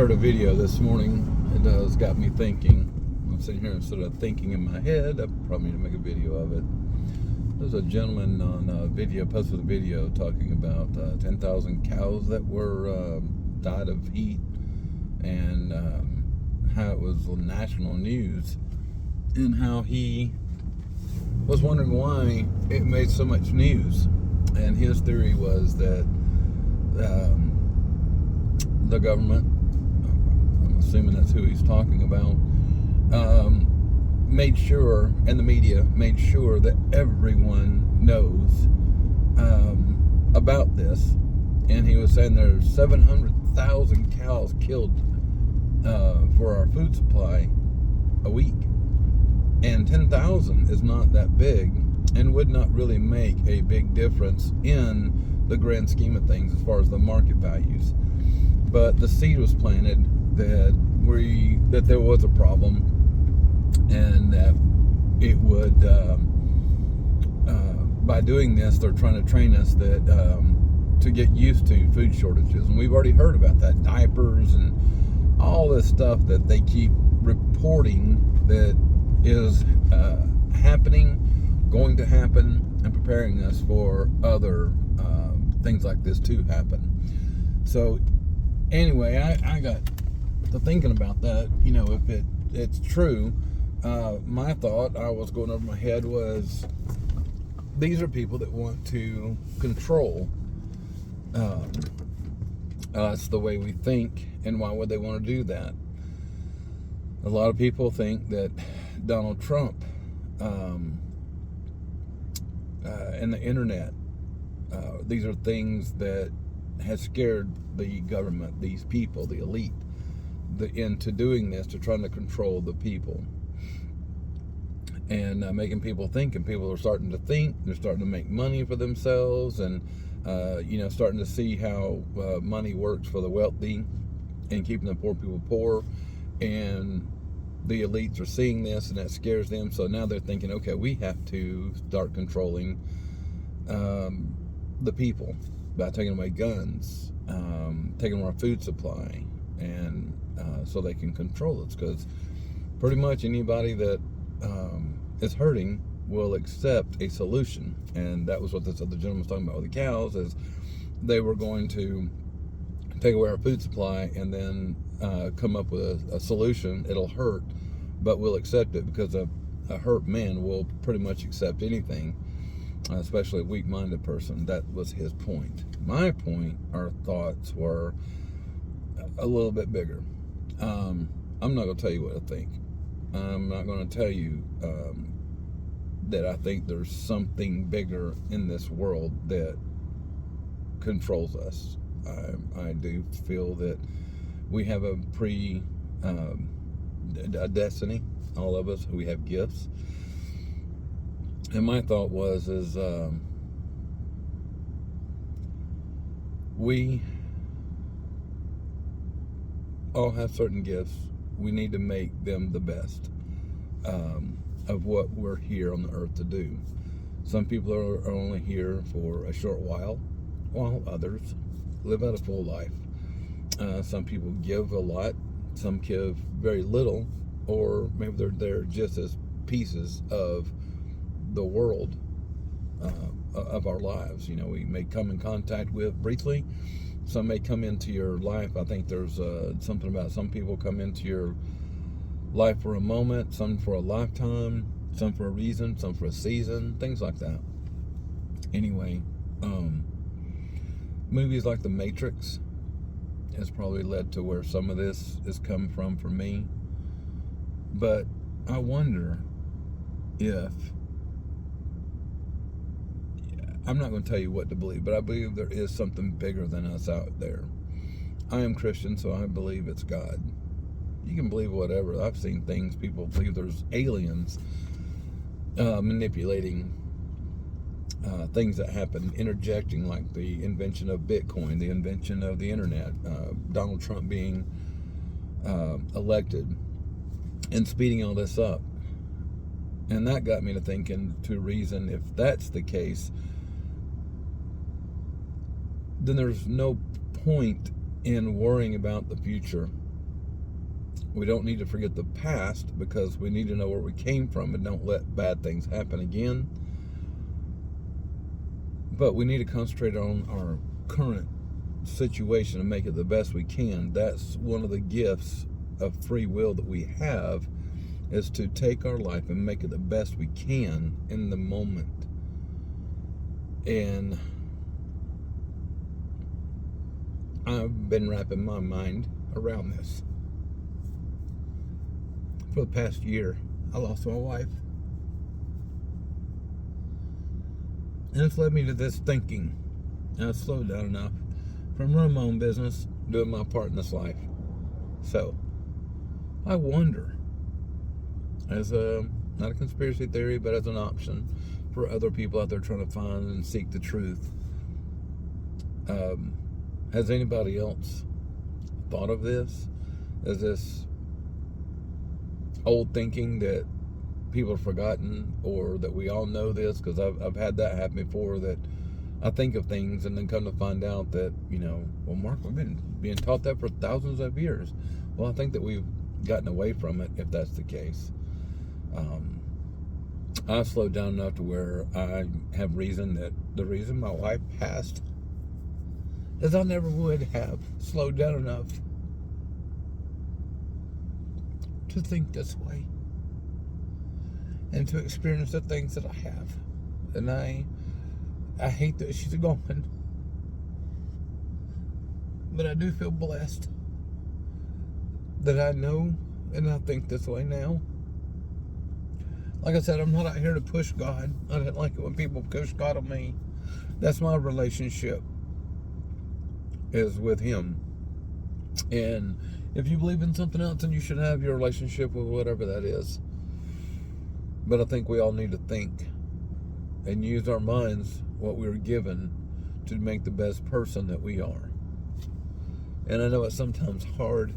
heard a video this morning. It got me thinking. I'm sitting here instead of thinking in my head, I probably need to make a video of it. There's a gentleman on a video, posted a video talking about 10,000 cows that were died of heat, and how it was national news, and how he was wondering why it made so much news. And his theory was that the government, I'm assuming that's who he's talking about, made sure, and the media made sure that everyone knows about this. And he was saying there's 700,000 cows killed for our food supply a week. And 10,000 is not that big, and would not really make a big difference in the grand scheme of things as far as the market values. But the seed was planted that there was a problem, and that it would, by doing this, they're trying to train us that to get used to food shortages. And we've already heard about that, diapers and all this stuff that they keep reporting that is happening, going to happen, and preparing us for other things like this to happen. So anyway, I got to thinking about that. You know, if it's true, my thought I was going over my head was, these are people that want to control us the way we think. And why would they want to do that? A lot of people think that Donald Trump and the internet, these are things that has scared the government, these people, the elite, into doing this, to trying to control the people, and making people think. And people are starting to think, they're starting to make money for themselves, and starting to see how money works for the wealthy and keeping the poor people poor. And the elites are seeing this, and that scares them. So now they're thinking, okay, we have to start controlling the people by taking away guns, taking away our food supply, and so they can control us. Because pretty much anybody that is hurting will accept a solution. And that was what this other gentleman was talking about with the cows, is they were going to take away our food supply and then come up with a solution. It'll hurt, but we'll accept it, because a hurt man will pretty much accept anything, especially a weak-minded person. That was his point. My point, our thoughts were a little bit bigger. I'm not going to tell you what I think. I'm not going to tell you that I think there's something bigger in this world that controls us. I do feel that we have a destiny, all of us. We have gifts. And my thought was, we all have certain gifts. We need to make them the best of what we're here on the earth to do. Some people are only here for a short while others live out a full life. Some people give a lot, some give very little, or maybe they're just as pieces of the world of our lives. You know, we may come in contact with briefly. Some may come into your life. I think there's something about some people come into your life for a moment, some for a lifetime, some for a reason, some for a season, things like that. Anyway, movies like The Matrix has probably led to where some of this has come from for me. But I wonder if, I'm not going to tell you what to believe, but I believe there is something bigger than us out there. I am Christian, so I believe it's God. You can believe whatever. I've seen things, people believe there's aliens manipulating things that happen, interjecting, like the invention of Bitcoin, the invention of the internet, Donald Trump being elected, and speeding all this up. And that got me to thinking, to reason, if that's the case, then there's no point in worrying about the future We don't need to forget the past because we need to know where we came from and don't let bad things happen again. But we need to concentrate on our current situation and make it the best we can. That's one of the gifts of free will that we have, is to take our life and make it the best we can in the moment. And I've been wrapping my mind around this for the past year. I lost my wife, and it's led me to this thinking. And I've slowed down enough from running my own business, doing my part in this life. So I wonder, as not a conspiracy theory, but as an option for other people out there trying to find and seek the truth, has anybody else thought of this? Is this old thinking that people have forgotten, or that we all know this? Because I've had that happen before, that I think of things and then come to find out that, well, Mark, we've been being taught that for thousands of years. Well, I think that we've gotten away from it, if that's the case. I've slowed down enough to where I have reason that the reason my wife passed is I never would have slowed down enough to think this way and to experience the things that I have. And I hate that she's gone, but I do feel blessed that I know and I think this way now. Like I said, I'm not out here to push God. I didn't like it when people push God on me. That's my relationship, is with Him. And if you believe in something else, then you should have your relationship with whatever that is. But I think we all need to think and use our minds, what we were given, to make the best person that we are. And I know it's sometimes hard